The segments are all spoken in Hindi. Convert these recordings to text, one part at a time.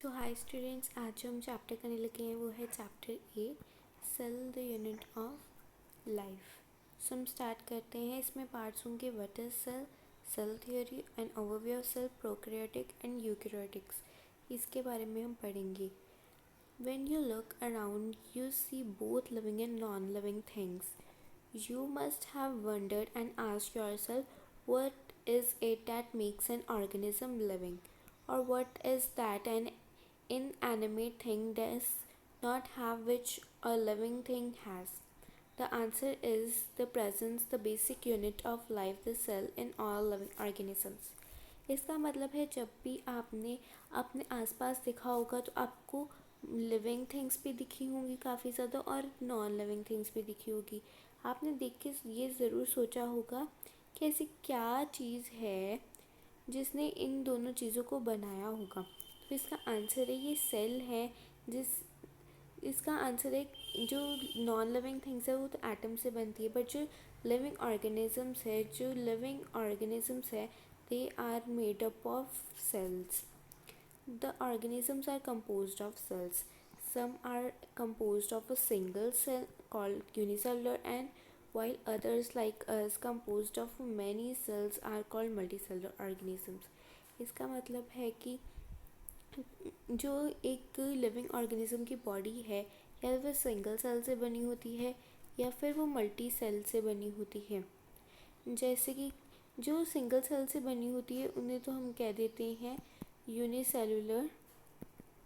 तो हाय स्टूडेंट्स, आज जो हम चैप्टर करने लगे हैं वो है chapter 8 cell the unit of life. So हम स्टार्ट करते हैं। इसमें पार्ट्स होंगे what is cell, cell theory and overview of cell, prokaryotic and eukaryotics. इसके बारे में हम पढ़ेंगे। When you look around you see both living and non living things. You must have wondered and asked yourself, what is it that makes an organism living? Or what is that an inanimate thing does not have which a living thing has? The answer is the presence, the basic unit of life, the cell in all living organisms. इसका मतलब है जब भी आपने अपने आसपास देखा होगा तो आपको लिविंग थिंग्स भी दिखी होंगी काफ़ी ज़्यादा और नॉन लिविंग थिंग्स भी दिखी होगी। आपने देख के ये ज़रूर सोचा होगा कि ऐसी क्या चीज़ है जिसने इन दोनों चीज़ों को बनाया होगा। तो इसका आंसर है ये सेल है। जिस इसका आंसर है जो नॉन लिविंग थिंग्स है वो तो एटम से बनती है, बट जो लिविंग ऑर्गेनिजम्स है they are made up of cells. The organisms are composed of cells. Some are composed of a single cell called unicellular, and while others like us composed of many cells are called multicellular organisms. इसका मतलब है कि जो एक लिविंग ऑर्गेनिज्म की बॉडी है या वह सिंगल सेल से बनी होती है या फिर वो मल्टी सेल से बनी होती है। जैसे कि जो सिंगल सेल से बनी होती है उन्हें तो हम कह देते हैं यूनिसेलुलर,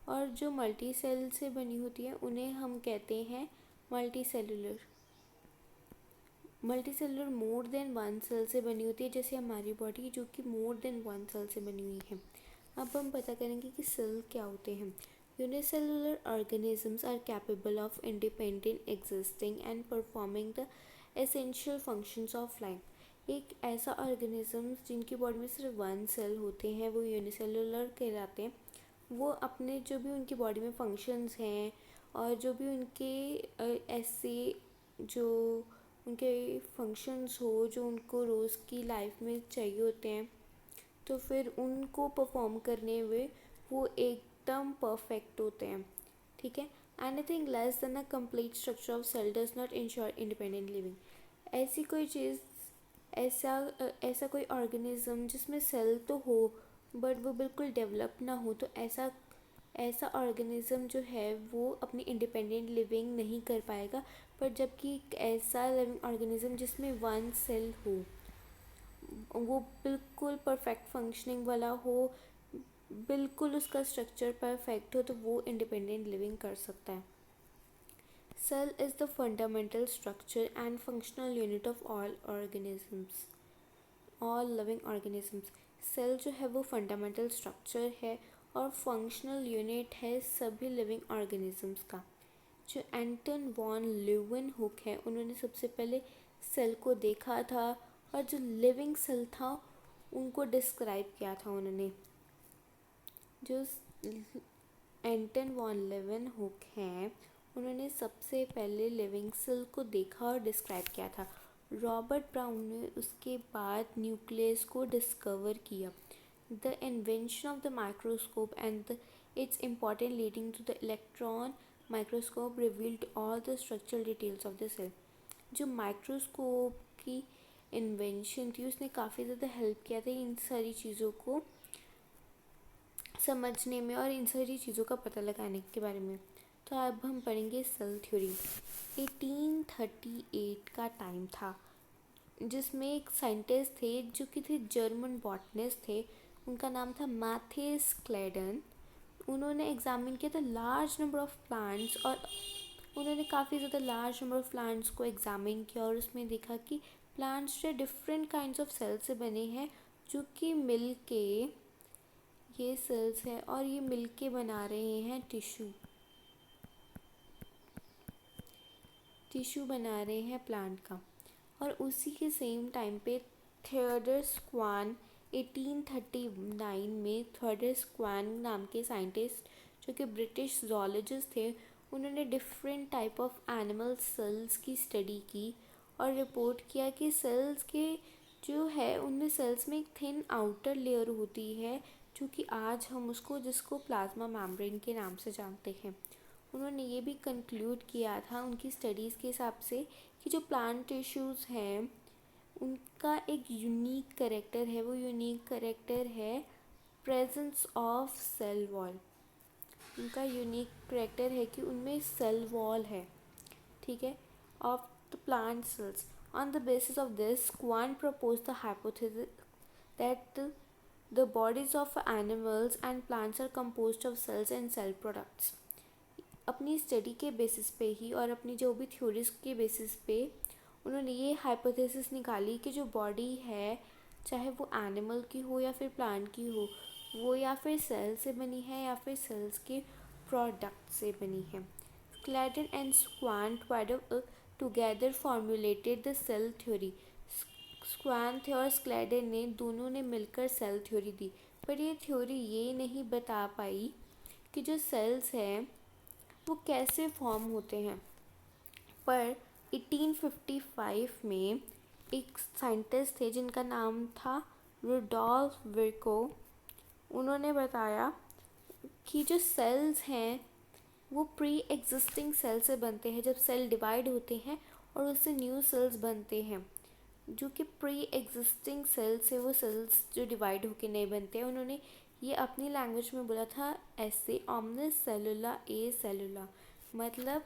और जो मल्टी सेल से बनी होती है उन्हें हम कहते हैं multicellular. Multicellular more than one cell से बनी होती है, जैसे हमारी बॉडी जो कि मोर देन वन सेल से बनी हुई है। अब हम पता करेंगे कि सेल क्या होते हैं। Unicellular organisms are capable of independent existing and performing the essential functions of life. एक ऐसा ऑर्गेनिज्म जिनकी बॉडी में सिर्फ वन सेल होते हैं वो यूनिसेलुलर कहलाते हैं। वो अपने जो भी उनकी बॉडी में फंक्शंस हैं और जो भी उनके ऐसे जो उनके फंक्शंस हो जो उनको रोज़ की लाइफ में चाहिए होते हैं, तो फिर उनको परफॉर्म करने में वो एकदम परफेक्ट होते हैं। ठीक है। Anything less than a complete structure of cell does not ensure independent living. ऐसी कोई चीज़, ऐसा ऐसा कोई ऑर्गेनिज्म जिसमें सेल तो हो बट वो बिल्कुल डेवलप ना हो, तो ऐसा ऐसा ऑर्गेनिज्म जो है वो अपनी इंडिपेंडेंट लिविंग नहीं कर पाएगा। पर जबकि एक ऐसा लिविंग ऑर्गेनिज्म जिसमें वन सेल हो, वो बिल्कुल परफेक्ट फंक्शनिंग वाला हो, बिल्कुल उसका स्ट्रक्चर परफेक्ट हो, तो वो इंडिपेंडेंट लिविंग कर सकता है। Cell is the fundamental structure and functional unit of all organisms, all living organisms. Cell जो है वो फंडामेंटल स्ट्रक्चर है और फंक्शनल यूनिट है सभी लिविंग ऑर्गेनिजम्स का। जो एंटन वॉन ल्यूवेनहुक है उन्होंने सबसे पहले सेल को देखा था और जो लिविंग सेल था उनको डिस्क्राइब किया था उन्होंने। जो एंटन वॉन ल्यूवेनहुक हैं उन्होंने सबसे पहले लिविंग सेल को देखा और डिस्क्राइब किया था। रॉबर्ट ब्राउन ने उसके बाद न्यूक्लियस को डिस्कवर किया। The invention of the microscope and its important leading to the electron microscope revealed all the structural details of the cell. जो माइक्रोस्कोप की इन्वेंशन थी उसने काफ़ी ज़्यादा हेल्प किया था इन सारी चीज़ों को समझने में और इन सारी चीज़ों का पता लगाने के बारे में। तो अब हम पढ़ेंगे सेल थ्योरी। 1838 का टाइम था जिसमें एक साइंटिस्ट थे जो कि थे जर्मन बॉटनिस्ट थे। उनका नाम था मैथेस क्लेडन। उन्होंने एग्जामिन किया था लार्ज नंबर ऑफ प्लांट्स और उन्होंने काफ़ी ज़्यादा लार्ज नंबर ऑफ प्लांट्स को एग्जामिन किया और उसमें देखा कि प्लांट्स जो डिफरेंट काइंड्स ऑफ सेल से बने हैं जो कि मिल के ये सेल्स हैं और ये मिल के बना रहे हैं टिश्यू बना रहे हैं प्लांट का। और उसी के सेम टाइम पे थियोडर स्क्वान 1839 में थियोडर स्क्वान नाम के साइंटिस्ट जो कि ब्रिटिश जोलॉजिस्ट थे उन्होंने different type of animal cells की स्टडी की और रिपोर्ट किया कि सेल्स के जो है उनमें सेल्स में एक थिन आउटर लेयर होती है जो कि आज हम उसको जिसको प्लाज्मा मेम्ब्रेन के नाम से जानते हैं। उन्होंने ये भी कंक्लूड किया था उनकी स्टडीज़ के हिसाब से कि जो प्लांट टिश्यूज़ हैं उनका एक यूनिक करेक्टर है, वो यूनिक करेक्टर है प्रेजेंस ऑफ सेल वॉल। उनका यूनिक करेक्टर है कि उनमें सेल वॉल है, ठीक है, of the plant cells. On the basis of this quant propose the hypothesis that the bodies of animals and plants are composed of cells and cell products। अपनी स्टडी के बेसिस पे ही और अपनी जो भी थ्योरीज के बेसिस पे उन्होंने ये हाइपोथेसिस निकाली कि जो बॉडी है, चाहे वो एनिमल की हो या फिर प्लांट की हो, वो या फिर सेल से बनी है या फिर सेल्स के प्रोडक्ट से बनी है। Schleiden and Schwann together formulated the cell theory. Schwann और स्क्लेटन ने दोनों ने मिलकर सेल थ्योरी दी, पर ये थ्योरी ये नहीं बता पाई कि जो सेल्स हैं वो कैसे फॉर्म होते हैं। पर 1855 में एक साइंटिस्ट थे जिनका नाम था रुडोल्फ विर्को। उन्होंने बताया कि जो सेल्स हैं वो प्री एग्जिस्टिंग सेल से बनते हैं। जब सेल डिवाइड होते हैं और उससे न्यू सेल्स बनते हैं, जो कि प्री एग्जिस्टिंग सेल से वो सेल्स जो डिवाइड होके नहीं बनते हैं। उन्होंने ये अपनी लैंग्वेज में बोला था ऐसे, omnis cellula a cellula, मतलब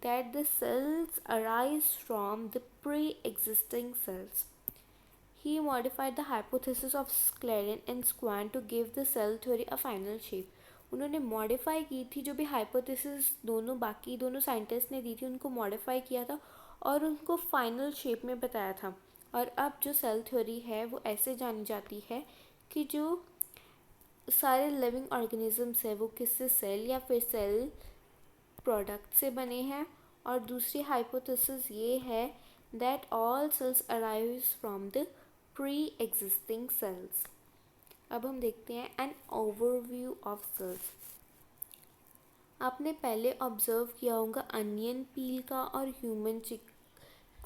that the cells arise from the pre-existing cells। He modified the hypothesis of Sclerin and Squan to give the cell theory a final shape। उन्होंने मॉडिफाई की थी जो भी हाइपोथेसिस बाकी दोनों साइंटिस्ट ने दी थी, उनको मॉडिफाई किया था और उनको फाइनल शेप में बताया था। और अब जो सेल थ्योरी है वो ऐसे जानी जाती है कि जो सारे लिविंग ऑर्गेनिजम्स है वो किससे सेल या फिर सेल प्रोडक्ट से बने हैं। और दूसरी हाइपोथेसिस ये है that all cells arrives from the pre existing cells. अब हम देखते हैं एन ओवरव्यू ऑफ सेल्स। आपने पहले ऑब्जर्व किया होगा अनियन पील का और ह्यूमन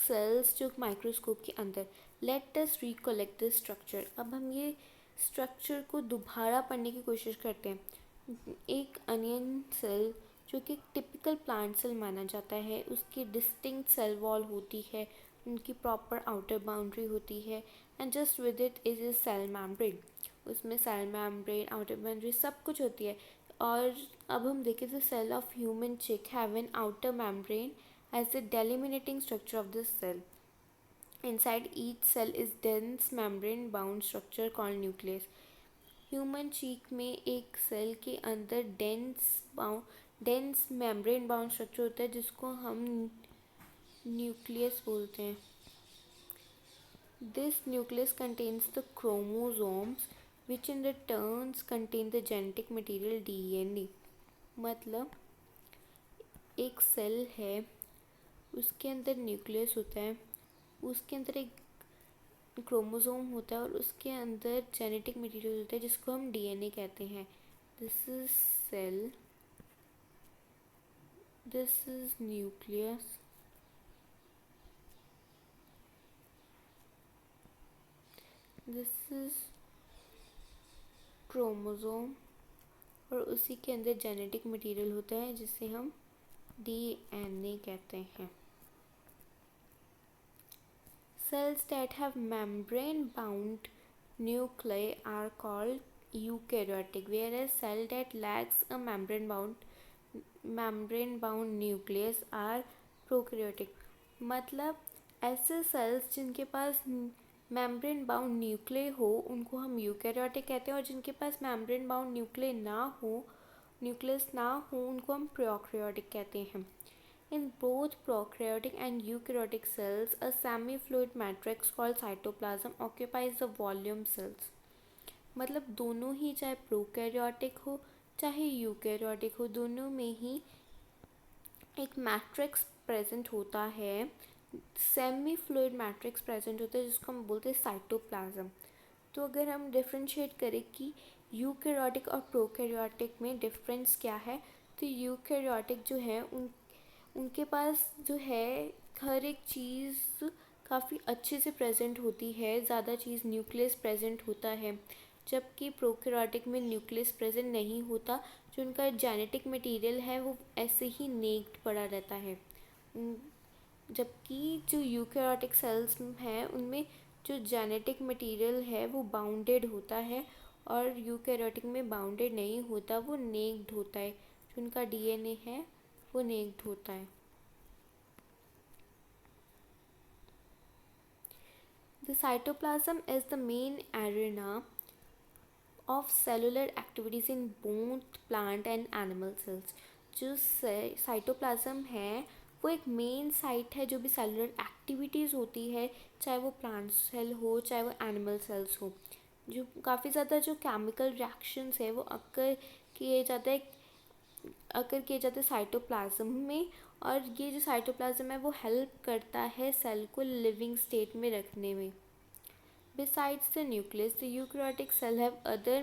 सेल्स जो माइक्रोस्कोप के अंदर। Let us recollect this structure. अब हम ये स्ट्रक्चर को दोबारा पढ़ने की कोशिश करते हैं। एक अनियन सेल जो कि टिपिकल प्लांट सेल माना जाता है, उसकी डिस्टिंक्ट सेल वॉल होती है, उनकी प्रॉपर आउटर बाउंड्री होती है, and just with it is a cell membrane. उसमें सेल मेम्ब्रेन, आउटर बाउंड्री सब कुछ होती है। और अब हम देखें तो cell of human cheek have an outer membrane as the delimiting structure of the cell। Inside each cell is dense membrane bound structure called nucleus। Human चीक में एक सेल के अंदर डेंस मेम्ब्रेन बाउंड स्ट्रक्चर होता है जिसको हम न्यूक्लियस बोलते हैं। This nucleus contains the chromosomes which in the turns contain the genetic material DNA। मतलब एक सेल है, उसके अंदर न्यूक्लियस होता है, उसके अंदर एक क्रोमोसोम होता है और उसके अंदर जेनेटिक मटेरियल होता है जिसको हम DNA कहते हैं। This is cell, this is nucleus, this is chromosome और उसी के अंदर जेनेटिक मटेरियल होता है जिसे हम DNA कहते हैं। Cells that have membrane-bound nuclei are called eukaryotic, whereas cells that lacks a membrane-bound nucleus are prokaryotic। मतलब ऐसे सेल्स जिनके पास मेम्ब्रेन बाउंड न्यूक्लिय हो उनको हम यूकैरियोटिक कहते हैं, और जिनके पास मेम्ब्रेन बाउंड न्यूक्लियस ना हो उनको हम प्रोकैरियोटिक कहते हैं। In both prokaryotic and eukaryotic cells, a semi-fluid matrix called cytoplasm occupies the volume cells। मतलब दोनों ही, चाहे प्रोकैरियोटिक हो चाहे यूकैरियोटिक हो, दोनों में ही एक मैट्रिक्स प्रेजेंट होता है, सेमी फ्लूइड मैट्रिक्स प्रेजेंट होता है जिसको हम बोलते हैं साइटोप्लाज्म। तो अगर हम डिफ्रेंशिएट करें कि यूकैरियोटिक और प्रोकैरियोटिक में डिफरेंस क्या है, तो यूकैरियोटिक जो है उनके पास जो है हर एक चीज़ काफ़ी अच्छे से प्रेजेंट होती है, ज़्यादा चीज़ न्यूक्लियस प्रेजेंट होता है, जबकि प्रोकैरियोटिक में न्यूक्लियस प्रेजेंट नहीं होता, जो उनका जेनेटिक मटेरियल है वो ऐसे ही नेक्ड पड़ा रहता है। जबकि जो यूकैरियोटिक सेल्स हैं उनमें जो जेनेटिक मटेरियल है वो बाउंडेड होता है, और यूकैरियोटिक में बाउंडेड नहीं होता, वो नेक्ड होता है, जो उनका डीएनए है वो नेक्ड होता है। The cytoplasm is the main arena of cellular activities in both plant and animal cells। जो साइटोप्लाज्म है वो एक मेन साइट है जो भी सेलुलर एक्टिविटीज़ होती है, चाहे वो प्लांट सेल हो चाहे वो एनिमल सेल्स हो। जो काफ़ी ज़्यादा जो केमिकल रिएक्शंस है वो अक्कर किए जाते हैं साइटोप्लाज्म में, और ये जो साइटोप्लाज्म है वो हेल्प करता है सेल को लिविंग स्टेट में रखने में। Besides the nucleus, the eukaryotic cell have other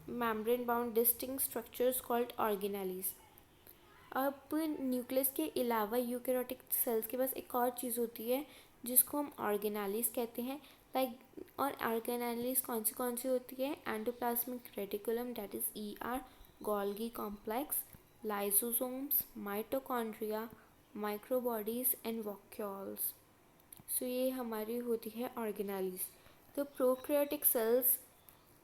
membrane-bound distinct structures called organelles। अब न्यूक्लियस के अलावा यूकैरियोटिक सेल्स के पास एक और चीज़ होती है जिसको हम ऑर्गेनेलिस कहते हैं। और ऑर्गेनेलिस कौन सी होती है? Endoplasmic reticulum, that is ER, Golgi complex, lysosomes, mitochondria, microbodies and vacuoles. So ये हमारी होती है ऑर्गेनेलिस। तो prokaryotic cells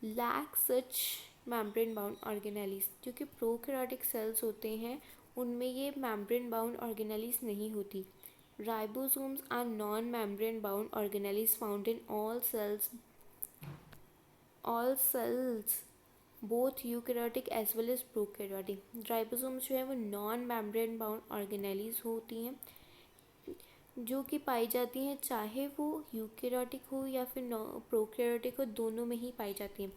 lack such membrane bound organelles। जो कि प्रोकैरियोटिक सेल्स होते हैं उनमें ये membrane bound organelles नहीं होती। Ribosomes are non-membrane bound organelles found in all cells both eukaryotic as well as prokaryotic। Ribosomes जो है वो non-membrane bound organelles होती हैं जो कि पाई जाती हैं चाहे वो यूकैरियोटिक हो या फिर प्रोकैरियोटिक हो, दोनों में ही पाई जाती हैं।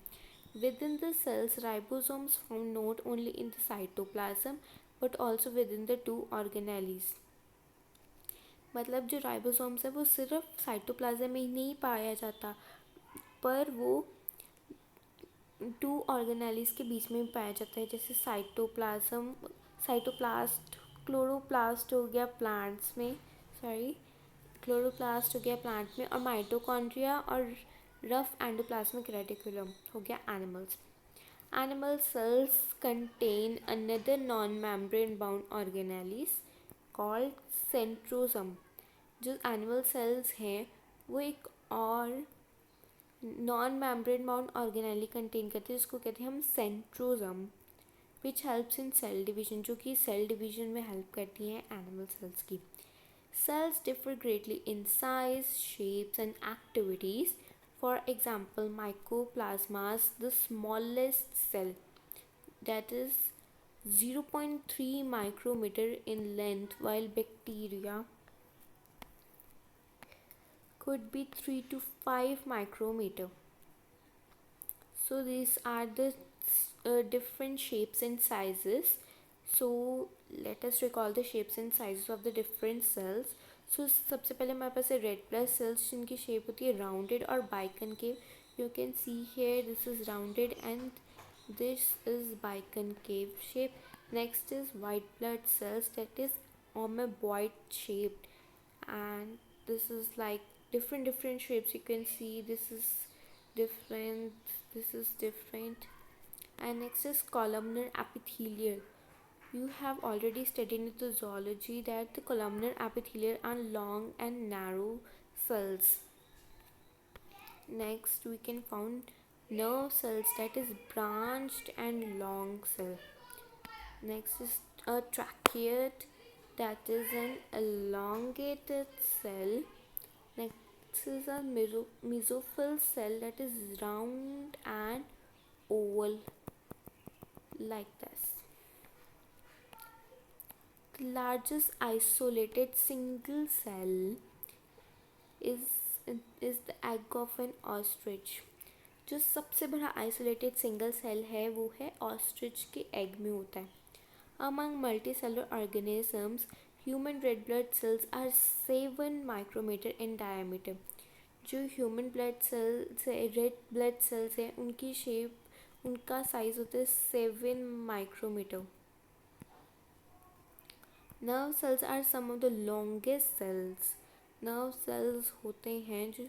Within the cells, ribosomes found not only in the cytoplasm but also within the two organelles। मतलब जो राइबोसोम्स है वो सिर्फ साइटोप्लाज्म में ही नहीं पाया जाता, पर वो टू ऑर्गेनेलिस के बीच में भी पाया जाता है, जैसे साइटोप्लास्ट क्लोरोप्लास्ट हो गया प्लांट्स में, क्लोरोप्लास्ट हो गया प्लांट में, और माइटोकॉन्ड्रिया और रफ एंडोप्लाज्मिक रेटिकुलम हो गया animals. Animal cells contain another non-membrane bound organelles called centrosome। जो एनिमल सेल्स हैं वो एक और non membrane bound organelle contain करते हैं जिसको कहते हैं हम centrosome, which helps in cell division, जो कि सेल डिवीजन में हेल्प करती हैं एनिमल सेल्स की। Cells differ greatly in size, shapes and activities। For example, mycoplasmas, the smallest cell, that is 0.3 micrometer in length, while bacteria could be 3 to 5 micrometer। So these are the different shapes and sizes। So let us recall the shapes and sizes of the different cells। So सबसे पहले हमारे पास है रेड ब्लड सेल्स जिनकी शेप होती है राउंडेड और biconcave. You can see here this is rounded and this is biconcave shape। Next is white blood cells, that is amoeboid shaped, and this is like different shapes, you can see this is different। And next is columnar epithelial। You have already studied in the zoology that the columnar epithelial are long and narrow cells। Next we can found nerve cells, that is branched and long cell। Next is a tracheate, that is an elongated cell। Next is a mesophyll cell, that is round and oval like this। The largest isolated single cell is the egg of an ostrich। जो सबसे बड़ा आइसोलेटेड सिंगल सेल है वो है ऑस्ट्रिच के एग में होता है। Among multicellular organisms, human red blood cells are 7 micrometer in diameter. जो ह्यूमन ब्लड सेल्स है, रेड ब्लड सेल्स है, उनका साइज होता है 7 micrometer. Nerve cells are some of the longest cells. Nerve cells होते हैं जो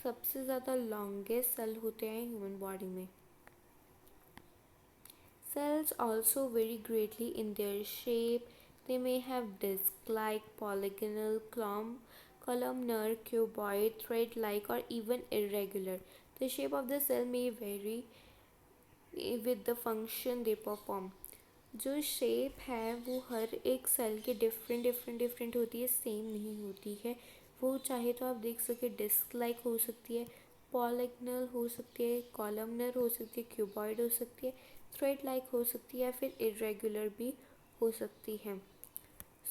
सबसे ज़्यादा लॉन्गेस्ट सेल होते हैं ह्यूमन बॉडी में। Cells also vary greatly in their shape. They may have disc-like, polygonal, columnar, cuboid, thread-like, or even irregular. The shape of the cell may vary with the function they perform. जो शेप है वो हर एक सेल के डिफरेंट होती है, सेम नहीं होती है। वो चाहे तो आप देख सके डिस्क लाइक हो सकती है, पॉलिगनल हो सकती है, कॉलमनर हो सकती है, क्यूबॉइड हो सकती है, थ्रेड लाइक हो सकती है, या फिर इरेगुलर भी हो सकती है।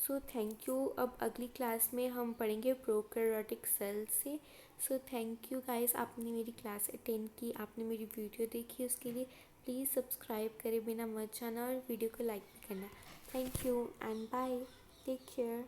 So thank you. अब अगली क्लास में हम पढ़ेंगे प्रोकैरियोटिक सेल से। सो थैंक यू गाइस, आपने मेरी क्लास अटेंड की, आपने मेरी वीडियो देखी, उसके लिए प्लीज़ सब्सक्राइब करे बिना मत जाना और वीडियो को लाइक भी करना। Thank you and bye, take care.